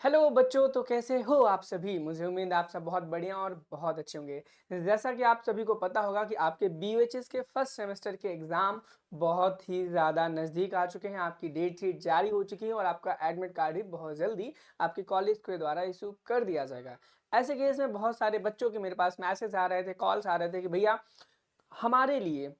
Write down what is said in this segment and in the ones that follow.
Hello बच्चों, तो कैसे हो आप सभी? मुझे उम्मीद है आप सब बहुत बढ़िया और बहुत अच्छे होंगे। जैसा कि आप सभी को पता होगा कि आपके बीयूएचएस के फर्स्ट सेमेस्टर के एग्ज़ाम बहुत ही ज़्यादा नज़दीक आ चुके हैं। आपकी डेट शीट जारी हो चुकी है और आपका एडमिट कार्ड भी बहुत जल्दी आपके कॉलेज के द्वारा इशू कर दिया जाएगा। ऐसे केस में बहुत सारे बच्चों के मेरे पास मैसेज आ रहे थे, कॉल्स आ रहे थे कि भैया हमारे लिए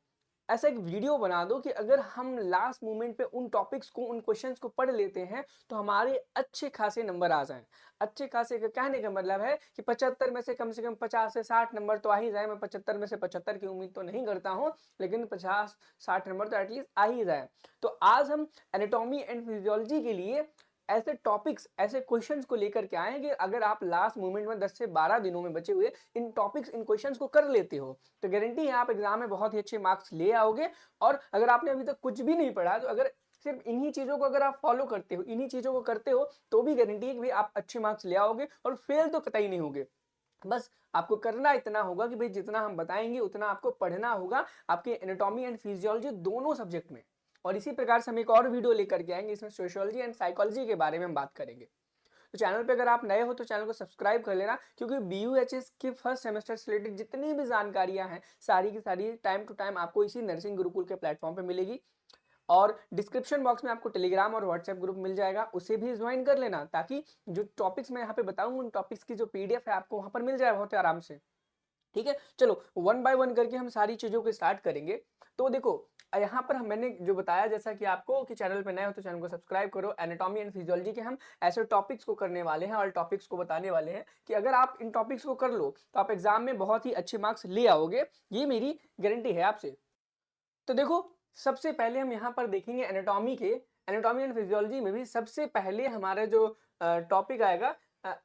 ऐसा एक वीडियो बना दो कि अगर हम लास्ट मोमेंट पे उन टॉपिक्स को, उन क्वेश्चंस को पढ़ लेते हैं तो हमारे अच्छे खासे नंबर आ जाएं। अच्छे खासे का कहने का मतलब है कि 75 में से कम 50 से 60 नंबर तो आ ही जाए। मैं 75 में से 75 की उम्मीद तो नहीं करता हूं, लेकिन 50-60 नंबर तो एटलीस्ट आ ही जाए। तो आज हम एनाटॉमी एंड फिजियोलॉजी के लिए ऐसे टॉपिक्स, ऐसे क्वेश्चंस को लेकर के आए कि अगर आप लास्ट मोमेंट में 10 से 12 दिनों में बचे हुए इन टॉपिक्स, इन क्वेश्चंस को कर लेते हो तो गारंटी है आप एग्जाम में बहुत ही अच्छे मार्क्स ले आओगे। और अगर आपने अभी तक कुछ भी नहीं पढ़ा तो अगर सिर्फ इन्हीं चीजों को अगर आप फॉलो करते हो, इन्हीं चीजों को करते हो, तो भी गारंटी है कि भाई आप अच्छे मार्क्स ले आओगे और फेल तो कतई नहीं होगे। बस आपको करना इतना होगा कि भाई जितना हम बताएंगे उतना आपको पढ़ना होगा आपके एनाटॉमी एंड फिजियोलॉजी दोनों सब्जेक्ट में। और इसी प्रकार से हम एक और वीडियो लेकर के आएंगे, इसमें सोशियोलॉजी एंड साइकोलॉजी के बारे में हम बात करेंगे। तो चैनल पे अगर आप नए हो तो चैनल को सब्सक्राइब कर लेना, क्योंकि बीयूएचएस के फर्स्ट सेमेस्टर से रिलेटेड जितनी भी जानकारियां हैं सारी की सारी टाइम टू टाइम आपको इसी नर्सिंग गुरुकुल के प्लेटफॉर्म पे मिलेगी। और डिस्क्रिप्शन बॉक्स में आपको टेलीग्राम और व्हाट्सएप ग्रुप मिल जाएगा, उसे भी ज्वाइन कर लेना ताकि जो टॉपिक्स मैं यहाँ पे बताऊंगा उन टॉपिक्स की जो पीडीएफ है आपको वहां पर मिल जाए बहुत आराम से। ठीक है, चलो वन बाय वन करके हम सारी चीजों को स्टार्ट करेंगे। तो देखो यहाँ पर मैंने जो बताया, जैसा कि आपको कि चैनल पे नए हो तो चैनल को सब्सक्राइब करो। एनाटॉमी एंड फिजियोलॉजी के हम ऐसे टॉपिक्स को करने वाले हैं और टॉपिक्स को बताने वाले हैं कि अगर आप इन टॉपिक्स को कर लो तो आप एग्जाम में बहुत ही अच्छे मार्क्स ले आओगे, ये मेरी गारंटी है आपसे। तो देखो, सबसे पहले हम यहाँ पर देखेंगे एनाटॉमी के, एनाटॉमी एंड फिजियोलॉजी में भी सबसे पहले हमारा जो टॉपिक आएगा,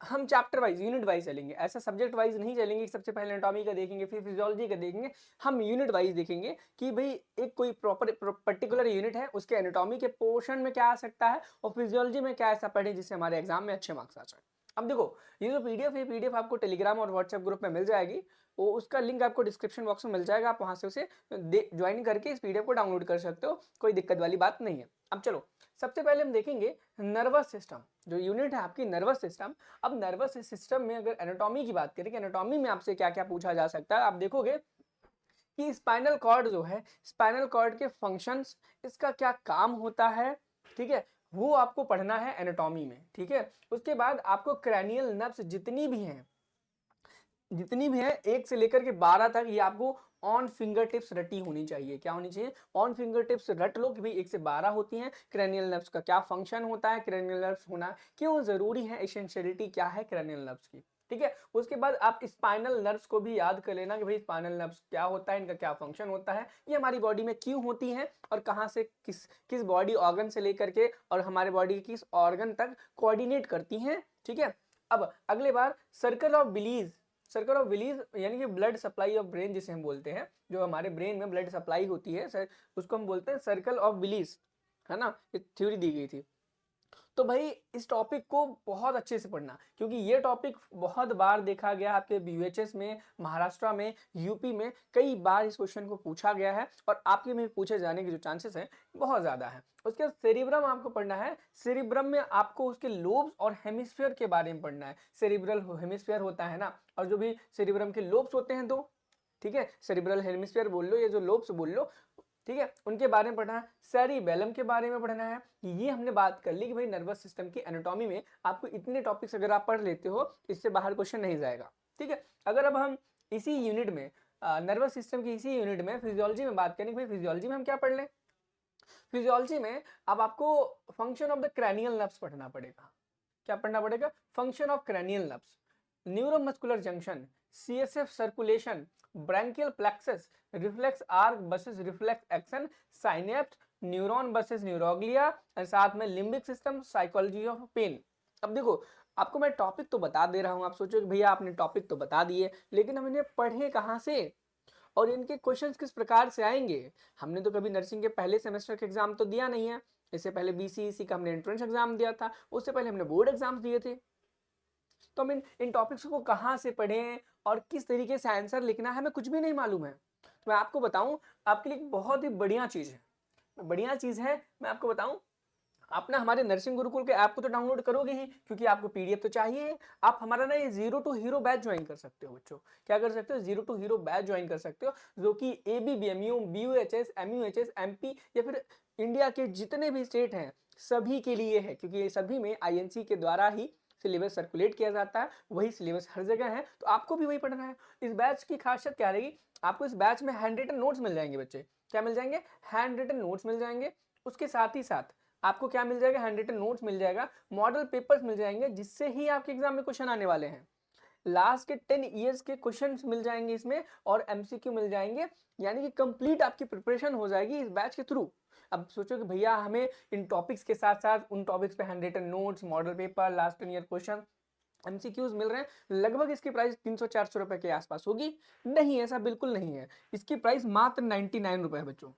हम चैप्टर वाइज, यूनिट वाइज चलेंगे, ऐसा सब्जेक्ट वाइज नहीं चलेंगे। सबसे पहले एनाटॉमी का देखेंगे फिर फिजियोलॉजी का देखेंगे, हम यूनिट वाइज देखेंगे कि भाई एक कोई प्रॉपर पर्टिकुलर यूनिट है उसके एनाटॉमी के पोर्शन में क्या आ सकता है और फिजियोलॉजी में क्या ऐसा पढ़े जिससे हमारे एग्जाम में अच्छे मार्क्स आ जाए। अब देखो, ये जो पीडीएफ है, पीडीएफ आपको टेलीग्राम और व्हाट्सएप ग्रुप में मिल जाएगी। वो उसका लिंक आपको डिस्क्रिप्शन बॉक्स में मिल जाएगा, आप वहां से उसे ज्वाइन करके इस पीडीएफ को डाउनलोड कर सकते हो, कोई दिक्कत वाली बात नहीं है। अब चलो, सबसे पहले हम देखेंगे नर्वस सिस्टम, जो यूनिट है आपकी नर्वस सिस्टम। अब नर्वस सिस्टम में अगर एनाटॉमी की बात करें कि एनाटॉमी में आपसे क्या क्या पूछा जा सकता है, आप देखोगे कि स्पाइनल कॉर्ड जो है, स्पाइनल कॉर्ड के फंक्शंस, इसका क्या काम होता है, ठीक है, वो आपको पढ़ना है एनाटॉमी में। ठीक है, उसके बाद आपको क्रैनियल नर्व्स जितनी भी हैं 1 से लेकर के 12 तक, ये आपको ऑन फिंगर टिप्स रटी होनी चाहिए। क्या होनी चाहिए? ऑन फिंगर टिप्स रट लो कि भाई 1 से 12 होती हैं। क्रैनियल नर्व्स का क्या फंक्शन होता है, क्रैनियल नर्व्स होना क्यों जरूरी है, एसेंशियलिटी क्या है क्रैनियल नर्व्स की। ठीक है, उसके बाद आप स्पाइनल नर्व्स को भी याद कर लेना कि भाई स्पाइनल नर्व्स क्या होता है, इनका क्या फंक्शन होता है, ये हमारी बॉडी में क्यों होती हैं और कहाँ से किस किस बॉडी ऑर्गन से लेकर के और हमारे बॉडी किस ऑर्गन तक कोऑर्डिनेट करती हैं। ठीक है, अब अगले बार circle of Willis, circle of Willis यानी कि ब्लड सप्लाई ऑफ ब्रेन जिसे हम बोलते हैं, जो हमारे ब्रेन में ब्लड सप्लाई होती है सर, उसको हम बोलते हैं सर्कल ऑफ विलीज, है ना, ये थ्योरी दी गई थी। तो भाई इस टॉपिक को बहुत अच्छे से पढ़ना, क्योंकि ये टॉपिक बहुत बार देखा गया आपके बीयूएचएस में, महाराष्ट्र में, यूपी में कई बार इस क्वेश्चन को पूछा गया है और आपके में पूछे जाने के जो चांसेस हैं बहुत ज्यादा है। उसके बाद सेरिब्रम आपको पढ़ना है। सेरिब्रम में आपको उसके लोब्स और हेमिस्फीयर के बारे में पढ़ना है। सेरिब्रल हेमिस्फीयर होता है ना, और जो भी सेरिब्रम के लोब्स होते हैं दो, ठीक है, सेरिब्रल हेमिस्फीयर बोल लो, ये जो लोब्स बोल लो, ठीक है, उनके बारे में पढ़ना है। सेरिबेलम के बारे में पढ़ना है। ये हमने बात कर ली कि भाई नर्वस सिस्टम की एनाटॉमी में आपको इतने टॉपिक्स अगर आप पढ़ लेते हो इससे बाहर क्वेश्चन नहीं जाएगा। ठीक है, अगर अब हम इसी यूनिट में, नर्वस सिस्टम की इसी यूनिट में फिजियोलॉजी में बात करें, भाई फिजियोलॉजी में हम क्या पढ़ लें। फिजियोलॉजी में अब आपको function of the cranial nerves पढ़ना पड़ेगा। क्या पढ़ना पड़ेगा? Function of cranial nerves, neuromuscular junction, CSF circulation, brachial plexus, reflex arc versus reflex action, synapse, neuron versus neuroglia, और साथ में limbic system, psychology of pain. अब देखो, आपको मैं टॉपिक तो बता दे रहा हूं, आप सोचो कि भैया आपने टॉपिक तो बता दिए, लेकिन हम इन्हें पढ़े कहां से और इनके क्वेश्चंस किस प्रकार से आएंगे। हमने तो कभी नर्सिंग के पहले सेमेस्टर के एग्जाम तो दिया नहीं है, इससे पहले बीसीईसी का हमने एंट्रेंस एग्जाम दिया था, उससे पहले हमने बोर्ड एग्जाम्स दिए थे। तो हम इन टॉपिक्स को कहाँ से पढ़ें और किस तरीके से आंसर लिखना है, हमें कुछ भी नहीं मालूम है। तो मैं आपको बताऊं, आपके लिए बहुत ही बढ़िया चीज है, मैं आपको बताऊं, आप ना हमारे नर्सिंग गुरुकुल के ऐप को तो डाउनलोड करोगे ही, क्योंकि आपको पीडीएफ तो चाहिए। आप हमारा ना ये zero to hero batch join कर सकते हो बच्चों। क्या कर सकते हो? Zero to hero batch join कर सकते हो, जो कि एबीबीएमयू, बीयूएचएस, एमयूएचएस, एमपी या फिर इंडिया के जितने भी स्टेट हैं सभी के लिए है, क्योंकि ये सभी में आईएनसी के द्वारा ही सिलेबस सर्कुलेट किया जाता है, वही सिलेबस हर जगह है, तो आपको भी वही पढ़ना है। इस बैच की खासियत क्या रहेगी? आपको इस बैच में हैंड रिटन नोट्स मिल जाएंगे बच्चे। क्या मिल जाएंगे? हैंड रिटन नोट्स मिल जाएंगे। उसके साथ ही साथ आपको क्या मिल जाएगा? हैंड रिटन नोट्स मिल जाएगा, मॉडल पेपर्स मिल जाएंगे, जिससे ही आपके एग्जाम में क्वेश्चन आने वाले हैं। लास्ट के 10 ईयर्स के क्वेश्चंस मिल जाएंगे इसमें, और एमसीक्यू मिल जाएंगे, यानी कि कंप्लीट आपकी प्रिपरेशन हो जाएगी इस बैच के थ्रू। अब सोचो कि भैया हमें इन टॉपिक्स के साथ साथ उन टॉपिक्स पे handwritten notes, model paper, last 10 year question, MCQs मिल रहे हैं। लगभग इसकी प्राइस 300-400 रुपए के आसपास होगी। नहीं, ऐसा बिल्कुल नहीं है। इसकी प्राइस मात्र 99 रुपए है बच्चों।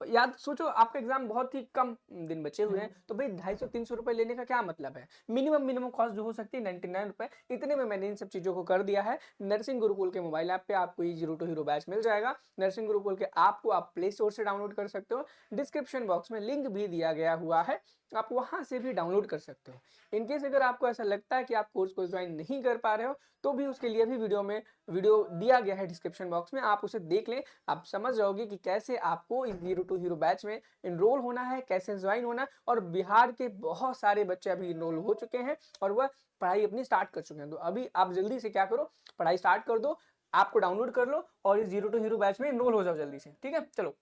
याद सोचो, आपका एग्जाम बहुत ही कम दिन बचे हुए हैं, तो भाई 250-300 रुपए लेने का क्या मतलब है? मिनिमम कॉस्ट जो हो सकती है 99 रुपए, इतने में मैंने इन सब चीजों को कर दिया है। नर्सिंग गुरुकुल के मोबाइल ऐप पे आपको ये जीरो टू हीरो बैच मिल जाएगा। नर्सिंग गुरुकुल के ऐप को आप प्ले स्टोर से डाउनलोड कर सकते हो, डिस्क्रिप्शन बॉक्स में लिंक भी दिया गया हुआ है, आप वहां से भी डाउनलोड कर सकते हो। इनकेस अगर आपको ऐसा लगता है कि आप कोर्स को ज्वाइन नहीं कर पा रहे हो, तो भी उसके लिए भी वीडियो दिया गया है डिस्क्रिप्शन बॉक्स में, आप उसे देख लें। आप समझ जाओगे कि कैसे आपको इस जीरो टू हीरो बैच में इनरोल होना है, कैसे ज्वाइन होना है। और बिहार के बहुत सारे बच्चे अभी इनरोल हो चुके हैं और वह पढ़ाई अपनी स्टार्ट कर चुके हैं। तो अभी आप जल्दी से क्या करो, पढ़ाई स्टार्ट कर दो, आपको डाउनलोड कर लो और इस जीरो टू हीरो बैच में इनरोल हो जाओ जल्दी से। ठीक है, चलो।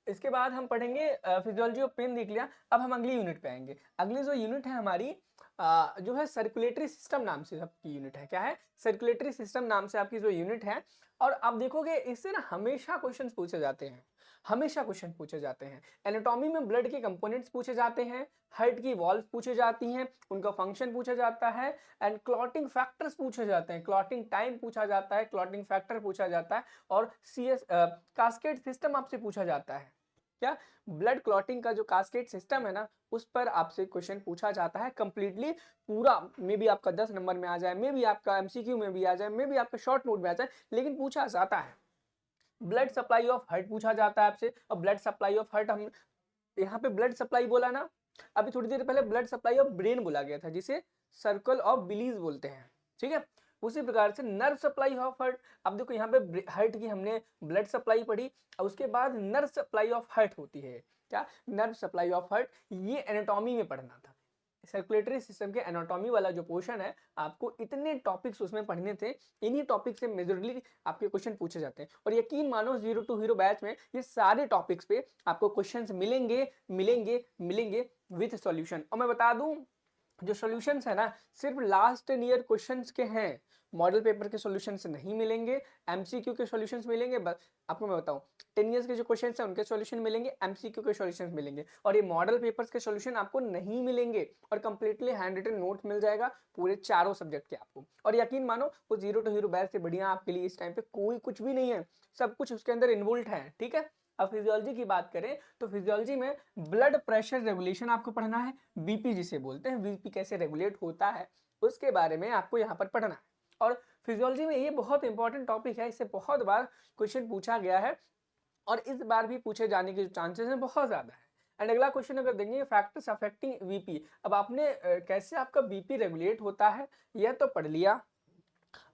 इसके बाद हम पढ़ेंगे फिजियोलॉजी ऑफ पेन देख लिया। अब हम अगली यूनिट पे आएंगे। अगली जो यूनिट है हमारी जो है सर्कुलेटरी सिस्टम नाम से आपकी यूनिट है। क्या है? सर्कुलेटरी सिस्टम नाम से आपकी जो यूनिट है। और आप देखोगे इससे ना हमेशा क्वेश्चन पूछे जाते हैं, हमेशा क्वेश्चन पूछे जाते हैं। एनाटॉमी में ब्लड के कंपोनेंट्स पूछे जाते हैं, हार्ट की वॉल्व पूछे जाती हैं, उनका फंक्शन पूछा जाता है, एंड क्लॉटिंग फैक्टर्स पूछे जाते हैं, क्लॉटिंग टाइम पूछा जाता है, क्लॉटिंग फैक्टर पूछा जाता है, और सीएस कास्केड सिस्टम आपसे पूछा जाता है। क्या? ब्लड क्लॉटिंग का जो कास्केड सिस्टम है ना, उस पर आपसे क्वेश्चन पूछा जाता है कंप्लीटली पूरा। मे बी आपका 10 नंबर में आ जाए, मे बी आपका एमसीक्यू में भी आ जाए, मे बी आपका शॉर्ट नोट में आ जाए, लेकिन पूछा जाता है। ब्लड सप्लाई ऑफ हार्ट पूछा जाता है आपसे। और ब्लड सप्लाई ऑफ हार्ट, हम यहाँ पे ब्लड सप्लाई बोला ना, अभी थोड़ी देर पहले ब्लड सप्लाई ऑफ ब्रेन बोला गया था, जिसे सर्कल ऑफ बिलीज बोलते हैं। ठीक है, उसी प्रकार से नर्व सप्लाई ऑफ हार्ट। अब देखो यहाँ पे हार्ट की हमने ब्लड सप्लाई पढ़ी, और उसके बाद नर्व सप्लाई ऑफ हार्ट होती है। क्या? नर्व सप्लाई ऑफ हार्ट, ये एनाटॉमी में पढ़ना था। सर्कुलेटरी सिस्टम के एनाटॉमी वाला जो पोर्शन है, आपको इतने टॉपिक्स उसमें पढ़ने थे। इन्हीं टॉपिक से मेजरली आपके क्वेश्चन पूछे जाते हैं, और यकीन मानो जीरो टू हीरो बैच में ये सारे टॉपिक्स पे आपको क्वेश्चंस मिलेंगे मिलेंगे मिलेंगे विथ सॉल्यूशन। और मैं बता दूं, जो सॉल्यूशंस है ना, सिर्फ लास्ट ईयर क्वेश्चंस के हैं, मॉडल पेपर के सॉल्यूशंस नहीं मिलेंगे, एमसीक्यू के सॉल्यूशंस मिलेंगे। बस आपको मैं बताऊं, 10 इयर्स के जो क्वेश्चंस हैं उनके सॉल्यूशन मिलेंगे, एमसीक्यू के सॉल्यूशंस मिलेंगे, और ये मॉडल पेपर्स के सॉल्यूशन आपको नहीं मिलेंगे। और कंप्लीटली हैंड रिटन नोट मिल जाएगा पूरे चारों सब्जेक्ट के आपको। और यकीन मानो, वो जीरो टू हीरो बैच से बढ़िया आपके लिए इस टाइम पे कोई कुछ भी नहीं है, सब कुछ उसके अंदर इन्वोल्व है। ठीक है, अब फिजियोलॉजी की बात करें तो फिजियोलॉजी में ब्लड प्रेशर रेगुलेशन आपको पढ़ना है, बीपी जिसे बोलते हैं, बीपी कैसे रेगुलेट होता है उसके बारे में आपको यहाँ पर पढ़ना है। और फिजियोलॉजी में ये बहुत इंपॉर्टेंट टॉपिक है, इससे बहुत बार क्वेश्चन पूछा गया है, और इस बार भी पूछे जाने के चांसेस हैं बहुत ज्यादा है। एंड अगला क्वेश्चन अगर देंगे, फैक्टर्स अफेक्टिंग बीपी। अब आपने कैसे आपका बीपी रेगुलेट होता है यह तो पढ़ लिया।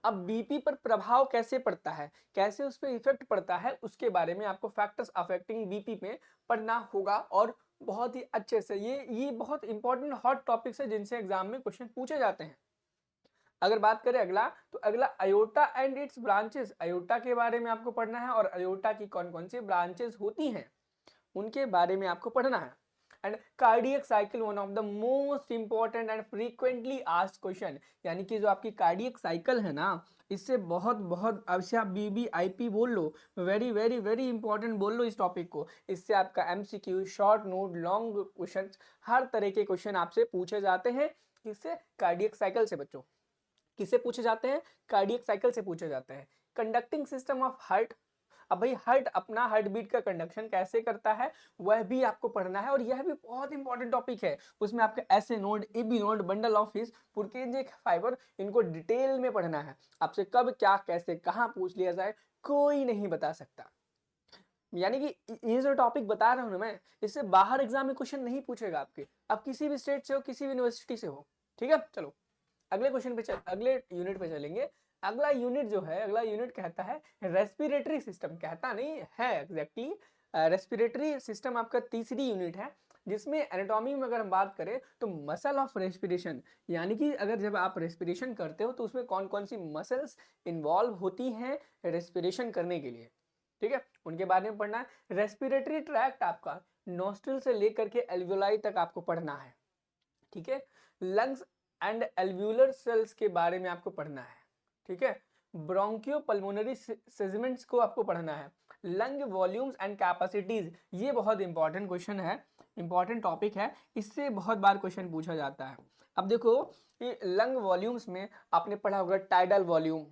अब बीपी पर प्रभाव कैसे पड़ता है, कैसे उस पर इफेक्ट पड़ता है, उसके बारे में आपको फैक्टर्स अफेक्टिंग बीपी में पढ़ना होगा, और बहुत ही अच्छे से। ये बहुत इंपॉर्टेंट हॉट टॉपिक्स है जिनसे एग्जाम में क्वेश्चन पूछे जाते हैं। अगर बात करें अगला, तो अगला aorta and its branches. Aorta के बारे में आपको पढ़ना है, और अयोटा की कौन कौन सी ब्रांचेस होती हैं उनके बारे में आपको पढ़ना है। And cardiac cycle, one of the most important and frequently asked question, यानी कि जो आपकी कार्डियक साइकिल है ना, इससे बहुत बहुत, अब से आप बीबीआईपी बोल लो, वेरी वेरी वेरी इंपॉर्टेंट बोल लो इस टॉपिक को। इससे आपका MCQ, short note, long question, हर तरह के क्वेश्चन आपसे पूछे जाते हैं। किससे? कार्डियक साइकिल से बच्चों। किससे पूछे जाते हैं? कार्डियक साइकिल से पूछे जाते हैं। कंडक्टिंग सिस्टम ऑफ हार्ट, अब भाई हार्ट अपना हार्ट बीट का कंडक्शन कैसे करता है वह भी आपको पढ़ना है, और यह भी बहुत इंपॉर्टेंट टॉपिक है। उसमें आपका SA node, AV node, bundle of His, Purkinje fibre, इनको डिटेल में पढ़ना है। आपसे कब क्या कैसे कहाँ पूछ लिया जाए कोई नहीं बता सकता। यानी कि ये जो टॉपिक बता रहा हूँ ना मैं, इससे बाहर एग्जाम में क्वेश्चन नहीं पूछेगा आपके, आप किसी भी स्टेट से हो, किसी भी यूनिवर्सिटी से हो, ठीक है। चलो अगले क्वेश्चन पे अगले यूनिट पे चलेंगे। अगला यूनिट जो है, अगला यूनिट कहता है रेस्पिरेटरी सिस्टम, कहता नहीं है एग्जैक्टली, रेस्पिरेटरी सिस्टम आपका तीसरी यूनिट है, जिसमें एनाटॉमी में अगर हम बात करें तो मसल ऑफ रेस्पिरेशन, यानी कि अगर जब आप रेस्पिरेशन करते हो तो उसमें कौन कौन सी मसल्स इन्वॉल्व होती हैं रेस्पिरेशन करने के लिए, ठीक है, उनके बारे में पढ़ना है। रेस्पिरेटरी ट्रैक्ट आपका नोस्ट्रिल से लेकर के एल्वियोलाई तक आपको पढ़ना है, ठीक है। लंग्स एंड एल्व्यूलर सेल्स के बारे में आपको पढ़ना है, ठीक है। ब्रोंकियो पल्मोनरी सेगमेंट्स को आपको पढ़ना है। लंग वॉल्यूम्स एंड कैपेसिटीज, ये बहुत इंपॉर्टेंट क्वेश्चन है, इंपॉर्टेंट टॉपिक है, इससे बहुत बार क्वेश्चन पूछा जाता है। अब देखो ये लंग वॉल्यूम्स में आपने पढ़ा होगा टाइडल वॉल्यूम,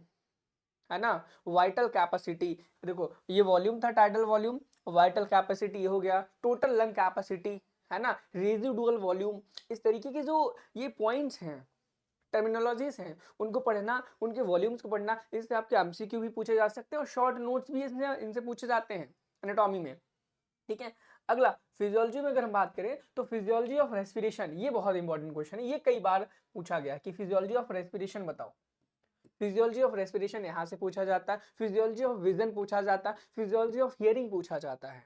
है ना, वाइटल कैपेसिटी, देखो ये वॉल्यूम था टाइडल वॉल्यूम, वाइटल कैपेसिटी ये हो गया टोटल लंग कैपेसिटी, है ना, रेजिडुअल वॉल्यूम। इस तरीके के जो ये पॉइंट्स हैं, टर्मिनोलॉजीज हैं, उनको पढ़ना, उनके वॉल्यूम्स को पढ़ना, इससे आपके एमसीक्यू भी पूछे जा सकते हैं और शॉर्ट नोट्स भी इनसे पूछे जाते हैं एनाटॉमी में, ठीक है। अगला फिजियोलॉजी में अगर हम बात करें तो फिजियोलॉजी ऑफ रेस्पिरेशन, ये बहुत इंपॉर्टेंट क्वेश्चन है, ये कई बार पूछा गया कि फिजियोलॉजी ऑफ रेस्पिरेशन बताओ। फिजियोलॉजी ऑफ रेस्पिरेशन यहां से पूछा जाता है, फिजियोलॉजी ऑफ विजन पूछा जाता है, फिजियोलॉजी ऑफ हियरिंग पूछा जाता है,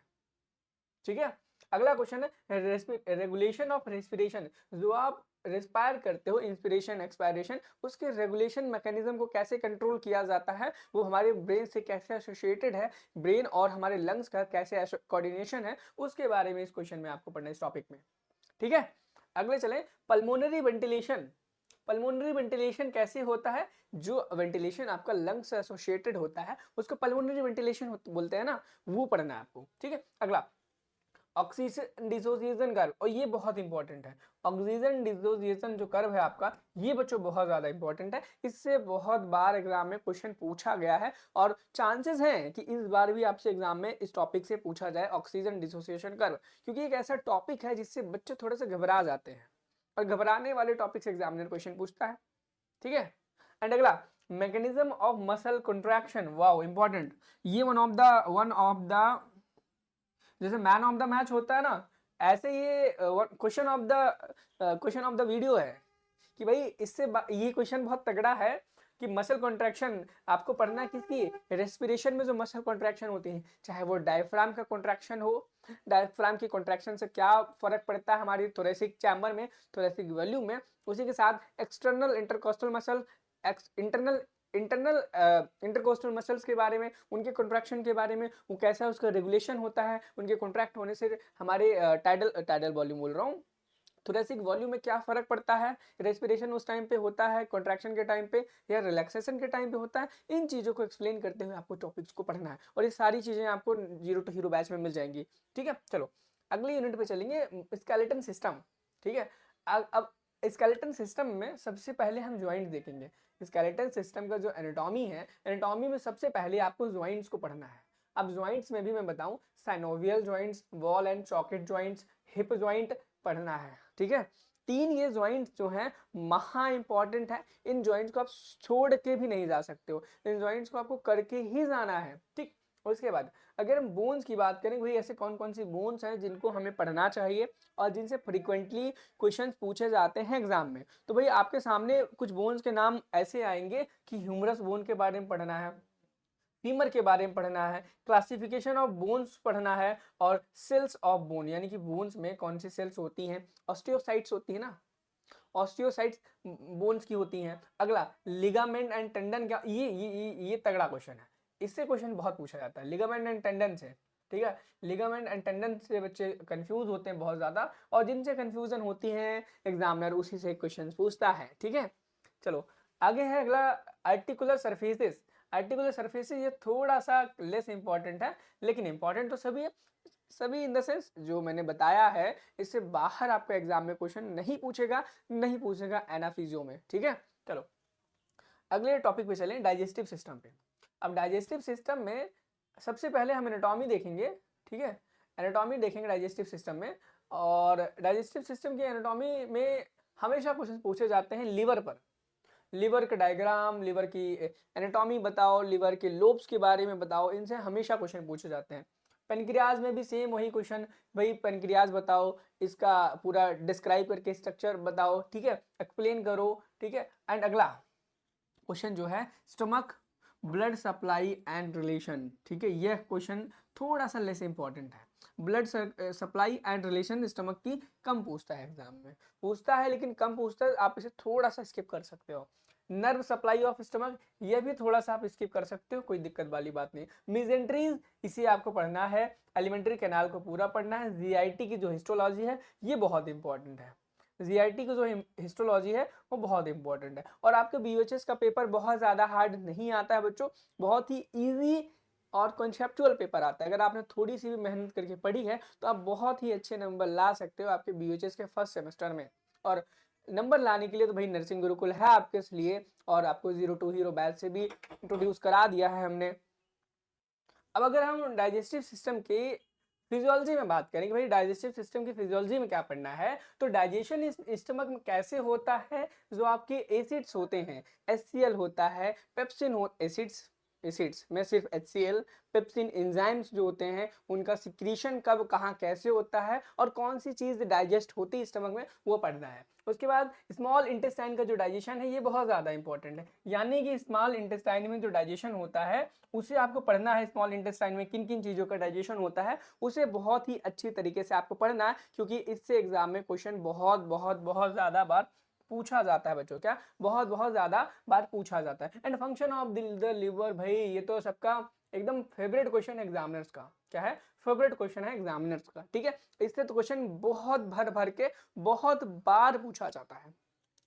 ठीक है। अगला क्वेश्चन है रेगुलेशन ऑफ रेस्पिरेशन, जो आप रेस्पायर करते हो, इंस्पिरेशन एक्सपायरेशन, उसके रेगुलेशन मैकेनिज्म को कैसे कंट्रोल किया जाता है, वो हमारे ब्रेन से कैसे एसोसिएटेड है, ब्रेन और हमारे लंग्स का कैसे कोऑर्डिनेशन है, उसके बारे में इस क्वेश्चन में आपको पढ़ना है, इस टॉपिक में, ठीक है। अगले चले पल्मोनरी वेंटिलेशन। पल्मोनरी वेंटिलेशन कैसे होता है, जो वेंटिलेशन आपका लंग से एसोसिएटेड होता है उसको पल्मोनरी वेंटिलेशन बोलते हैं ना, वो पढ़ना है आपको, ठीक है। अगला ऑक्सीजन डिसोसिएशन कर्व, और ये बहुत इंपॉर्टेंट है, ऑक्सीजन डिसोसिएशन जो कर्व है आपका, ये बच्चों बहुत ज्यादा इंपॉर्टेंट है, इससे बहुत बार एग्जाम में क्वेश्चन पूछा गया है और चांसेस हैं कि इस बार भी आपसे एग्जाम में इस टॉपिक से पूछा जाए ऑक्सीजन डिसोसिएशन कर्व, क्योंकि एक ऐसा टॉपिक है जिससे बच्चे थोड़े से घबरा जाते हैं और घबराने वाले टॉपिक से एग्जामिनर क्वेश्चन पूछता है, ठीक है। एंड अगला mechanism of muscle contraction, wow important, ये वन ऑफ द जैसे मैन ऑफ द मैच होता है ना, ऐसे ये क्वेश्चन ऑफ द वीडियो है कि भाई इससे ये क्वेश्चन बहुत तगड़ा है कि मसल कॉन्ट्रैक्शन आपको पढ़ना है, किसकी रेस्पिरेशन में जो मसल कॉन्ट्रैक्शन होती है, चाहे वो डायफ्राम का कॉन्ट्रैक्शन हो, डायफ्राम की कॉन्ट्रैक्शन से क्या फर्क पड़ता है हमारी थोरेसिक चैम्बर में, थोरेसिक वॉल्यूम में, उसी के साथ external intercostal muscle, internal internal intercostal muscles के बारे में, उनके कॉन्ट्रैक्शन के बारे में, वो कैसा उसका रेगुलेशन होता है, उनके कॉन्ट्रैक्ट होने से हमारे टाइडल वॉल्यूम बोल रहा हूँ, थोरेसिक वॉल्यूम में क्या फर्क पड़ता है, रेस्पिरेशन उस टाइम पे होता है कॉन्ट्रैक्शन के टाइम पे या रिलैक्सेशन के टाइम पे होता है, इन चीज़ों को एक्सप्लेन करते हुए आपको टॉपिक्स को पढ़ना है और ये सारी चीज़ें आपको जीरो टू हीरो बैच में मिल जाएंगी, ठीक है। चलो अगले यूनिट पे चलेंगे, स्केलेटन सिस्टम, ठीक है। अब स्केलेटन सिस्टम में सबसे पहले हम ज्वाइंट देखेंगे। स्केलेटन सिस्टम का जो एनाटॉमी है, एनाटॉमी में सबसे पहले आपको ज्वाइंट्स को पढ़ना है। अब ज्वाइंट्स में भी मैं बताऊं, synovial joints, ball and socket joints, hip joint पढ़ना है, ठीक है। तीन ये ज्वाइंट्स जो हैं महा इंपॉर्टेंट है, इन ज्वाइंट्स को आप छोड़ के भी नहीं जा सकते हो, इन ज्वाइंट्स को आपको करके ही जाना है, ठीक। और उसके बाद अगर हम बोन्स की बात करें, भाई ऐसे कौन कौन सी बोन्स हैं जिनको हमें पढ़ना चाहिए और जिनसे फ्रीक्वेंटली क्वेश्चंस पूछे जाते हैं एग्जाम में, तो भाई आपके सामने कुछ बोन्स के नाम ऐसे आएंगे कि ह्यूमरस बोन के बारे में पढ़ना है, फीमर के बारे में पढ़ना है, क्लासिफिकेशन ऑफ बोन्स पढ़ना है, और सेल्स ऑफ बोन, यानी कि बोन्स में कौन सी सेल्स होती हैं, ऑस्टियोसाइट्स होती है ना, ऑस्टियोसाइट्स बोन्स की होती हैं। अगला लिगामेंट एंड टेंडन, क्या ये तगड़ा क्वेश्चन है, इससे क्वेश्चन बहुत पूछा जाता है लिगामेंट एंड टेंडन से, ठीक है। लिगामेंट एंड टेंडन से बच्चे कंफ्यूज होते हैं बहुत ज्यादा, और जिनसे कंफ्यूजन होती है एग्जामिनर उसी से क्वेश्चन पूछता है, ठीक है। चलो आगे है अगला आर्टिकुलर सरफेसेस। आर्टिकुलर सरफेसेस ये थोड़ा सा लेस इंपॉर्टेंट है, लेकिन इंपॉर्टेंट तो सभी है, सभी इन द सेंस जो मैंने बताया है, इससे बाहर आपका एग्जाम में क्वेश्चन नहीं पूछेगा एनाफिजियो में, ठीक है। चलो अगले टॉपिक पे चलें, डाइजेस्टिव सिस्टम पे। अब डाइजेस्टिव सिस्टम में सबसे पहले हम एनाटॉमी देखेंगे, ठीक है, एनाटॉमी देखेंगे डाइजेस्टिव सिस्टम में, और डाइजेस्टिव सिस्टम की एनाटॉमी में हमेशा क्वेश्चन पूछे जाते हैं लिवर पर, लिवर का डायग्राम, लिवर की एनाटॉमी बताओ, लिवर के लोब्स के बारे में बताओ, इनसे हमेशा क्वेश्चन पूछे जाते हैं। पेनक्रियाज में भी सेम वही क्वेश्चन, भाई पेनक्रियाज बताओ, इसका पूरा डिस्क्राइब करके स्ट्रक्चर बताओ, ठीक है, एक्सप्लेन करो, ठीक है। एंड अगला क्वेश्चन जो है stomach blood supply and relation, ठीक है, यह क्वेश्चन थोड़ा सा लेस इंपॉर्टेंट है। Blood supply and relation stomach की कम पूछता है, एग्जाम में पूछता है लेकिन कम पूछता है, आप इसे थोड़ा सा स्किप कर सकते हो। नर्व सप्लाई ऑफ स्टमक, यह भी थोड़ा सा आप स्किप कर सकते हो, कोई दिक्कत वाली बात नहीं। मिजेंट्रीज, इसे आपको पढ़ना है। एलिमेंट्री कैनाल को पूरा पढ़ना है। जीआईटी की जो हिस्टोलॉजी है ये बहुत इंपॉर्टेंट है। जीआईटी की जो हिस्टोलॉजी है वो बहुत इंपॉर्टेंट है। और आपके बीओएचएस का पेपर बहुत ज़्यादा हार्ड नहीं आता है बच्चों, बहुत ही ईजी और कॉन्सेप्चुअल पेपर आता है। अगर आपने थोड़ी सी भी मेहनत करके पढ़ी है तो आप बहुत ही अच्छे नंबर ला सकते हो आपके बीओएचएस के फर्स्ट सेमेस्टर में। और नंबर लाने के लिए तो भाई नर्सिंग गुरुकुल है आपके लिए, और आपको 02 हीरो बैच से भी इंट्रोड्यूस करा दिया है हमने। अब अगर हम डाइजेस्टिव सिस्टम के फिजियोलॉजी में बात करें कि भाई डाइजेस्टिव सिस्टम की फिजियोलॉजी में क्या पढ़ना है, तो डाइजेशन इस स्टमक में कैसे होता है, जो आपके एसिड्स होते हैं, HCl होता है, पेप्सिन हो एसिड्स में सिर्फ HCl, पेप्सिन एंजाइम्स जो होते हैं उनका सिक्रीशन कब कहाँ कैसे होता है और कौन सी चीज़ डाइजेस्ट होती है स्टमक में, वो पढ़ना है। उसके बाद स्मॉल इंटेस्टाइन का जो डाइजेशन है ये बहुत ज़्यादा इंपॉर्टेंट है, यानी कि स्मॉल इंटेस्टाइन में जो डाइजेशन होता है उसे आपको पढ़ना है। स्मॉल इंटेस्टाइन में किन किन चीज़ों का डाइजेशन होता है उसे बहुत ही अच्छी तरीके से आपको पढ़ना है, क्योंकि इससे एग्जाम में क्वेश्चन बहुत बहुत बहुत ज़्यादा बार पूछा जाता है बच्चों, क्या बहुत बहुत ज़्यादा बार पूछा जाता है। And function of the liver, भाई ये तो सबका एकदम फेवरेट क्वेश्चन है एग्जामिनर्स का, क्या है, फेवरेट क्वेश्चन है एग्जामिनर्स का, ठीक है। इससे तो क्वेश्चन बहुत भर भर के बहुत बार पूछा जाता है,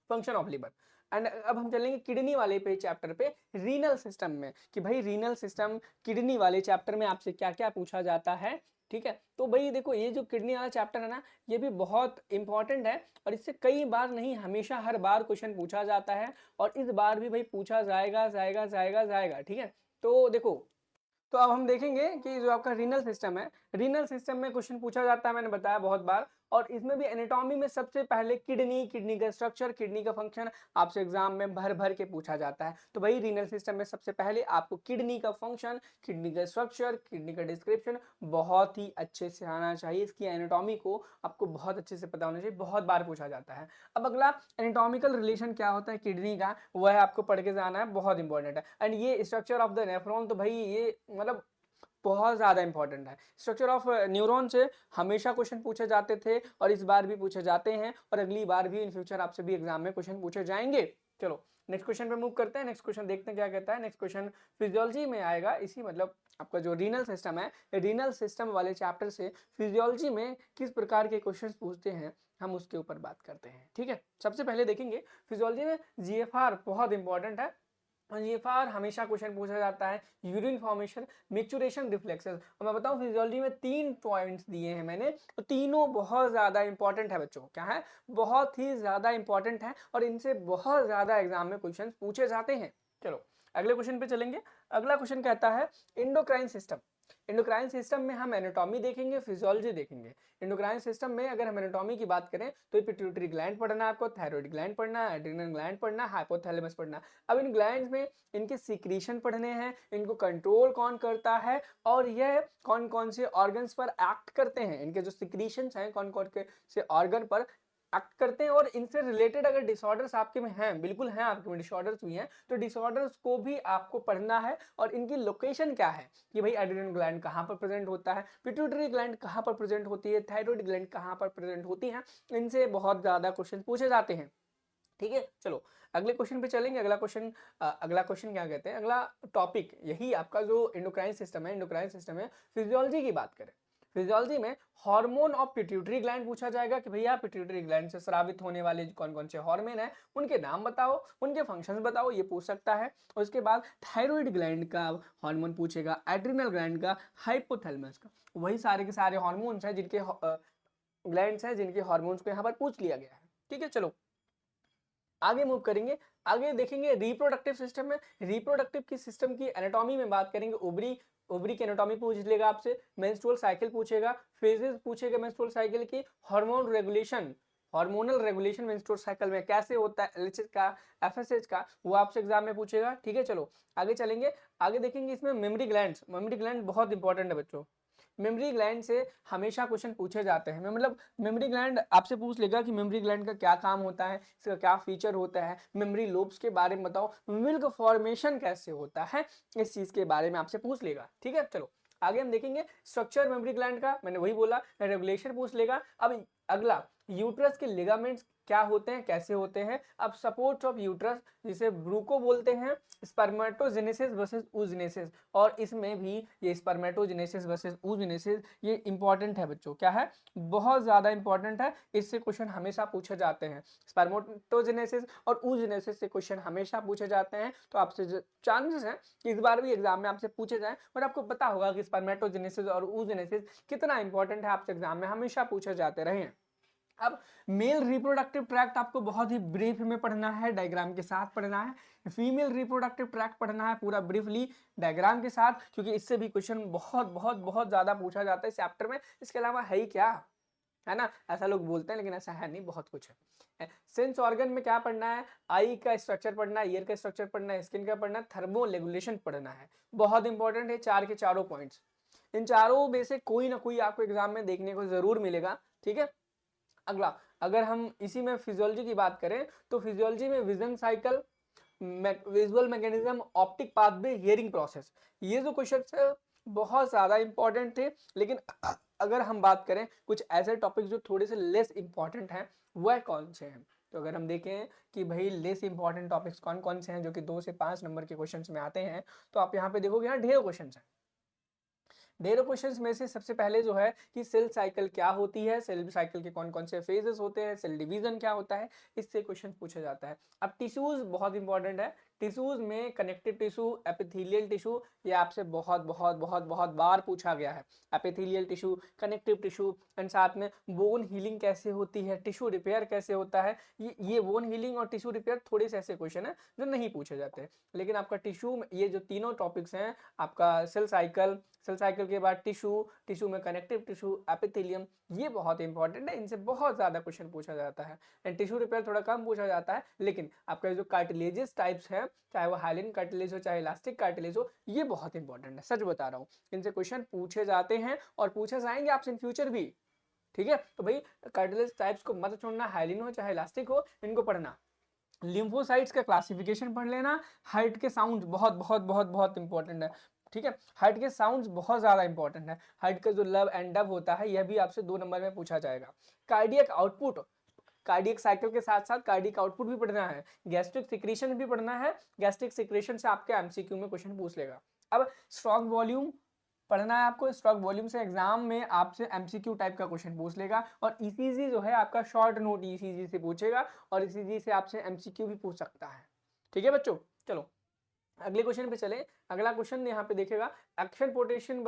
फंक्शन ऑफ लिवर। एंड अब हम चलेंगे किडनी वाले पे चैप्टर पे, रीनल सिस्टम में, कि भाई रीनल सिस्टम किडनी वाले चैप्टर में आपसे क्या क्या पूछा जाता है, ठीक है। तो भाई देखो ये जो किडनी वाला चैप्टर है ना ये भी बहुत इंपॉर्टेंट है, और इससे कई बार नहीं हमेशा हर बार क्वेश्चन पूछा जाता है, और इस बार भी भाई पूछा जाएगा जाएगा जाएगा जाएगा, ठीक है। तो देखो, तो अब हम देखेंगे कि जो आपका रीनल सिस्टम है, रीनल सिस्टम में क्वेश्चन पूछा जाता है, मैंने बताया बहुत बार, और इसमें भी एनाटॉमी में सबसे पहले किडनी का स्ट्रक्चर, किडनी का फंक्शन आपसे एग्जाम में भर भर के पूछा जाता है। तो भाई रीनल सिस्टम में सबसे पहले आपको किडनी का फंक्शन, किडनी का स्ट्रक्चर, किडनी का डिस्क्रिप्शन बहुत ही अच्छे से आना चाहिए। इसकी एनाटॉमी को आपको बहुत अच्छे से पता होना चाहिए, बहुत बार पूछा जाता है। अब अगला एनाटॉमिकल रिलेशन क्या होता है किडनी का, वह आपको पढ़ के जाना है, बहुत इंपॉर्टेंट है। एंड ये स्ट्रक्चर ऑफ द नेफ्रॉन, तो भाई ये मतलब बहुत ज़्यादा इंपॉर्टेंट है। स्ट्रक्चर ऑफ न्यूरॉन से हमेशा क्वेश्चन पूछे जाते थे और इस बार भी पूछे जाते हैं, और अगली बार भी इन फ्यूचर आपसे भी एग्जाम में क्वेश्चन पूछे जाएंगे। चलो नेक्स्ट क्वेश्चन पे मूव करते हैं। नेक्स्ट क्वेश्चन देखते हैं क्या कहता है। नेक्स्ट क्वेश्चन फिजियोलॉजी में आएगा, इसी मतलब आपका जो रीनल सिस्टम है, रीनल सिस्टम वाले चैप्टर से फिजियोलॉजी में किस प्रकार के क्वेश्चन पूछते हैं हम उसके ऊपर बात करते हैं, ठीक है। सबसे पहले देखेंगे फिजियोलॉजी में जीएफआर बहुत इंपॉर्टेंट है, और जीएफआर हमेशा क्वेश्चन पूछा जाता है। यूरिन फॉर्मेशन, मेचुरेशन, रिफ्लेक्सेस, और मैं बताऊं फिजियोलॉजी में 3 पॉइंट्स दिए हैं मैंने, तो तीनों बहुत ज़्यादा इंपॉर्टेंट है बच्चों, क्या है, बहुत ही ज़्यादा इंपॉर्टेंट है, और इनसे बहुत ज़्यादा एग्जाम में क्वेश्चन पूछे जाते हैं। चलो अगले क्वेश्चन पे चलेंगे। अगला क्वेश्चन कहता है इंडोक्राइन सिस्टम। इंडोक्राइन सिस्टम में हम एनाटॉमी देखेंगे, फिजियोलॉजी देखेंगे। इंडोक्राइन सिस्टम में अगर हम एनाटॉमी की बात करें तो पिट्यूटरी ग्लैंड पढ़ना है आपको, थायराइड ग्लैंड पढ़ना है, एड्रिनल ग्लैंड पढ़ना है, हाइपोथैलेमस पढ़ना है। अब इन ग्लैंड्स में इनके सीक्रेशन पढ़ने हैं, इनको कंट्रोल कौन करता है, और यह कौन कौन से ऑर्गन्स पर एक्ट करते हैं, इनके जो सीक्रेशंस हैं कौन कौन के से ऑर्गन पर एक्ट करते हैं, और इनसे रिलेटेड अगर डिसऑर्डर्स आपके में हैं, बिल्कुल हैं आपके में डिसऑर्डर्स भी हैं, तो डिसऑर्डर्स को भी आपको पढ़ना है, और इनकी लोकेशन क्या है, कि भाई एड्रिनल ग्लैंड कहाँ पर प्रेजेंट होता है, पिट्यूटरी ग्लैंड कहाँ पर प्रेजेंट होती है, थायराइड ग्लैंड कहाँ पर प्रेजेंट होती है, इनसे बहुत ज़्यादा क्वेश्चन पूछे जाते हैं, ठीक है। चलो अगले क्वेश्चन पे चलेंगे। अगला क्वेश्चन क्या कहते हैं, अगला टॉपिक यही आपका जो इंडोक्राइन सिस्टम है, इंडोक्राइन सिस्टम है, फिजियोलॉजी की बात करें, फिजियोलॉजी में हार्मोन ऑफ पिट्यूटरी ग्लैंड पूछा जाएगा, कि भैया पिट्यूटरी ग्लैंड से स्रावित होने वाले कौन कौन से हार्मोन हैं उनके नाम बताओ, उनके फंक्शंस बताओ, ये पूछ सकता है। उसके बाद थायराइड ग्लैंड का हार्मोन पूछेगा, एड्रिनल ग्लैंड का, हाइपोथैलेमस का, वही सारे के सारे हार्मोन्स हैं जिनके ग्लैंड्स हैं जिनके हार्मोन्स को यहाँ पर पूछ लिया गया है, ठीक है। चलो आगे मूव करेंगे। आगे देखेंगे रिप्रोडक्टिव सिस्टम में, रिप्रोडक्टिव की सिस्टम की एनाटॉमी में बात करेंगे। ओवरी, ओवरी की एनाटॉमी पूछ लेगा आपसे, मेंस्ट्रुअल साइकिल पूछेगा, फेजेस पूछेगा मेंस्ट्रुअल साइकिल की, hormone regulation, hormonal regulation menstrual cycle में कैसे होता है, एलएचएस का, एफएसएच का, वो आपसे एग्जाम में पूछेगा, ठीक है। चलो आगे चलेंगे। आगे देखेंगे इसमें मेमोरी ग्लैंड्स, मेमोरी ग्लैंड बहुत इंपॉर्टेंट है बच्चों। मेमोरी ग्लैंड से हमेशा क्वेश्चन पूछे जाते हैं। मतलब मेमोरी ग्लैंड आपसे पूछ लेगा कि मेमोरी ग्लैंड का क्या काम होता है, इसका क्या फीचर होता है, मेमोरी लोब्स के बारे में बताओ, मिल्क फॉर्मेशन कैसे होता है, इस चीज के बारे में आपसे पूछ लेगा। ठीक है, चलो आगे हम देखेंगे स्ट्रक्चर मेमोरी ग्लैंड का। मैंने वही बोला, रेगुलेशन पूछ लेगा। अब अगला, यूट्रस के लिगामेंट्स क्या होते हैं, कैसे होते हैं। अब सपोर्ट ऑफ यूट्रस, जिसे ब्रूको बोलते हैं, स्पर्मेटोजेनेसिस वर्सेस oogenesis, और इसमें भी ये स्पर्मेटोजेनेसिस वर्सेस oogenesis ये इंपॉर्टेंट है बच्चों। क्या है, बहुत ज्यादा इंपॉर्टेंट है, इससे क्वेश्चन हमेशा पूछे जाते हैं। स्पर्मेटोजेनेसिस और oogenesis से क्वेश्चन हमेशा पूछे जाते हैं, तो आपसे चांसेस है कि इस बार भी एग्जाम में आपसे पूछे जाए। और आपको पता होगा कि स्पर्मेटोजेनेसिस और oogenesis कितना इंपॉर्टेंट है, आपसे एग्जाम में हमेशा पूछे जाते रहे हैं। अब मेल रिप्रोडक्टिव ट्रैक्ट आपको बहुत ही ब्रीफ में पढ़ना है, डायग्राम के साथ पढ़ना है। फीमेल रिप्रोडक्टिव ट्रैक्ट पढ़ना है पूरा ब्रीफली डायग्राम के साथ, क्योंकि इससे भी क्वेश्चन बहुत बहुत बहुत ज्यादा पूछा जाता है इस चैप्टर में। इसके अलावा है ही क्या, है ना, ऐसा लोग बोलते हैं लेकिन ऐसा है नहीं, बहुत कुछ है। सेंस ऑर्गन में क्या पढ़ना है, आई का स्ट्रक्चर पढ़ना है, ईयर का स्ट्रक्चर पढ़ना है, स्किन का पढ़ना है, थर्मो रेगुलेशन पढ़ना है। बहुत इंपॉर्टेंट है, चार के चारों पॉइंट्स। इन चारों में से कोई ना कोई आपको एग्जाम में देखने को जरूर मिलेगा। ठीक है, अगला, अगर हम इसी में फिजियोलॉजी की बात करें तो फिजियोलॉजी में vision cycle, visual mechanism, optic pathway, hearing process, ये जो क्वेश्चन है बहुत ज्यादा इंपॉर्टेंट थे। लेकिन अगर हम बात करें कुछ ऐसे टॉपिक जो थोड़े से लेस इंपॉर्टेंट हैं, वह कौन से हैं, तो अगर हम देखें कि भाई लेस इंपॉर्टेंट टॉपिक्स कौन कौन से हैं जो कि 2 से 5 नंबर के क्वेश्चंस में आते हैं, तो आप यहाँ पे देखोगे यहाँ ढेर क्वेश्चंस हैं। ढेरों क्वेश्चंस में से सबसे पहले जो है कि सेल साइकिल क्या होती है, सेल साइकिल के कौन कौन से फेजेस होते हैं, सेल डिवीजन क्या होता है, इससे क्वेश्चन पूछा जाता है। अब टिश्यूज बहुत इंपॉर्टेंट है। टिश्यूज में कनेक्टिव टिश्यू, एपिथेलियल टिश्यू, ये आपसे बहुत बहुत बहुत बहुत बार पूछा गया है। Epithelial tissue, connective tissue, and साथ में बोन हीलिंग कैसे होती है, टिश्यू रिपेयर कैसे होता है। ये बोन हीलिंग और टिश्यू रिपेयर थोड़े से ऐसे क्वेश्चन है जो नहीं पूछे जाते, लेकिन आपका टिश्यू, ये जो तीनों टॉपिक्स हैं, आपका सेल साइकिल, सेल साइकिल के बाद टिश्यू, टिश्यू में कनेक्टिव टिश्यू, एपिथेलियम, ये बहुत इंपॉर्टेंट है, इनसे बहुत ज्यादा क्वेश्चन पूछा जाता है। एंड टिश्यू रिपेयर थोड़ा कम पूछा जाता है, लेकिन आपका जो कार्टिलेजेस टाइप्स है, चाहे वो हाइलिन कार्टिलेज हो चाहे इलास्टिक कार्टिलेज हो, ये बहुत इंपॉर्टेंट है, सच बता रहा हूँ, इनसे क्वेश्चन पूछे जाते हैं और पूछे जाएंगे आपसे इन फ्यूचर भी। ठीक है, तो भाई कार्टिलेज टाइप्स को मत छोड़ना, हाइलिन हो चाहे इलास्टिक हो, इनको पढ़ना। लिम्फोसाइट्स का क्लासिफिकेशन पढ़ लेना। हार्ट के साउंड बहुत बहुत बहुत बहुत इंपॉर्टेंट है। ठीक है, हार्ट के साउंड्स बहुत ज्यादा इंपॉर्टेंट है। हार्ट का जो लव एंड डब होता है, यह भी आपसे 2 नंबर में पूछा जाएगा। कार्डियक आउटपुट, कार्डियक साइकिल के साथ साथ कार्डियक आउटपुट भी पढ़ना है। गैस्ट्रिक सिक्रीशन भी पढ़ना है, गैस्ट्रिक सिक्रीशन से आपके एमसीक्यू में क्वेश्चन पूछ लेगा। अब स्ट्रॉन्ग वॉल्यूम पढ़ना है आपको। स्ट्रॉक वॉल्यूम से एग्जाम में आपसे एमसीक्यू टाइप का क्वेश्चन पूछ लेगा। और ईसीजी जो है आपका शॉर्ट नोट ईसीजी से पूछेगा, और ईसीजी से आपसे एमसीक्यू भी पूछ सकता है। ठीक है बच्चों, चलो अगले क्वेश्चन पे चले। अगला क्वेश्चन यहाँ पे देखेगा, action potential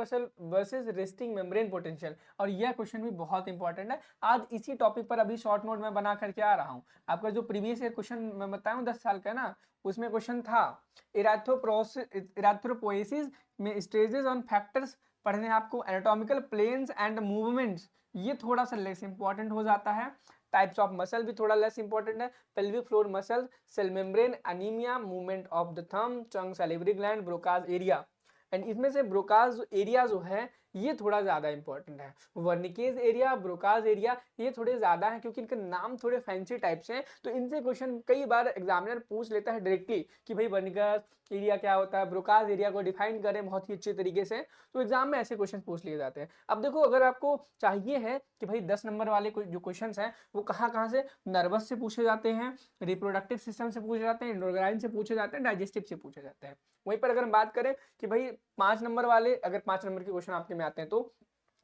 versus resting membrane potential, और यह क्वेश्चन भी बहुत इंपॉर्टेंट है। आज इसी टॉपिक पर अभी शॉर्ट नोट में बना करके आ रहा हूँ। आपका जो प्रीवियस ईयर क्वेश्चन मैं बताऊँ 10 साल का ना, उसमें क्वेश्चन था इराथ्रोपोएसिस में स्टेजेस ऑन फैक्टर्स पढ़ने हैं आपको। एनाटॉमिकल प्लेन्स एंड मूवमेंट्स, ये थोड़ा सा लेस इंपॉर्टेंट हो जाता है। टाइप्स ऑफ मसल भी थोड़ा लेस इंपॉर्टेंट है। Pelvic floor muscle, cell membrane, anaemia, movement of the thumb, tongue, salivary gland, Broca's area. And इसमें से ब्रोकाज एरिया जो है ये थोड़ा ज्यादा इंपॉर्टेंट है। वर्निकेज एरिया, ब्रोकाज एरिया, ये थोड़े ज्यादा है क्योंकि इनके नाम थोड़े फैंसी टाइप से हैं, तो इनसे क्वेश्चन कई बार एग्जामिनर पूछ लेता है डायरेक्टली कि भाई वर्निकेज एरिया क्या होता है, ब्रोकाज एरिया को डिफाइन करें बहुत ही अच्छे तरीके से। तो एग्जाम में ऐसे क्वेश्चन पूछ लिए जाते हैं। अब देखो, अगर आपको चाहिए है कि भाई 10 नंबर वाले जो क्वेश्चन हैं वो कहाँ कहाँ से, नर्वस से पूछे जाते हैं, रिप्रोडक्टिव सिस्टम से पूछे जाते हैं, एंडोक्राइन से पूछे जाते हैं, डाइजेस्टिव से पूछे जाते हैं। वहीं पर अगर हम बात करें कि भाई 5 नंबर वाले, अगर 5 नंबर के क्वेश्चन आपके में आते हैं तो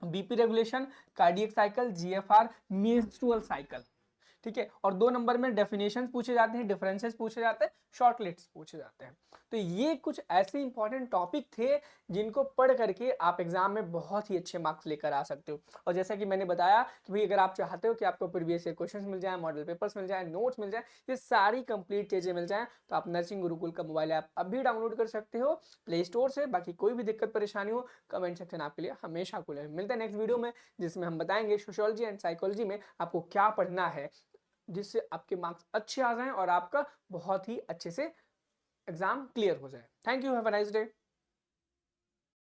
BP regulation, cardiac cycle, GFR, menstrual cycle. ठीक है, और 2 नंबर में डेफिनेशंस पूछे जाते हैं, डिफरेंसेस पूछे जाते हैं, शॉर्टलिस्ट्स पूछे जाते हैं। तो ये कुछ ऐसे इंपॉर्टेंट टॉपिक थे जिनको पढ़ करके आप एग्जाम में बहुत ही अच्छे मार्क्स लेकर आ सकते हो। और जैसा कि मैंने बताया कि भाई अगर आप चाहते हो कि आपको प्रीवियस ईयर क्वेश्चंस मिल जाए, मॉडल पेपर्स मिल जाए, नोट्स मिल जाए, ये सारी कंप्लीट चीजें मिल जाए, तो आप नर्सिंग गुरुकुल का मोबाइल ऐप अभी डाउनलोड कर सकते हो प्ले स्टोर से। बाकी कोई भी दिक्कत परेशानी हो, कमेंट सेक्शन आपके लिए हमेशा खुला है। मिलते हैं नेक्स्ट वीडियो में, जिसमें हम बताएंगे सोशियोलॉजी एंड साइकोलॉजी में आपको क्या पढ़ना है, जिससे आपके मार्क्स अच्छे आ जाएं और आपका बहुत ही अच्छे से एग्जाम क्लियर हो जाए। Thank you, have a nice day.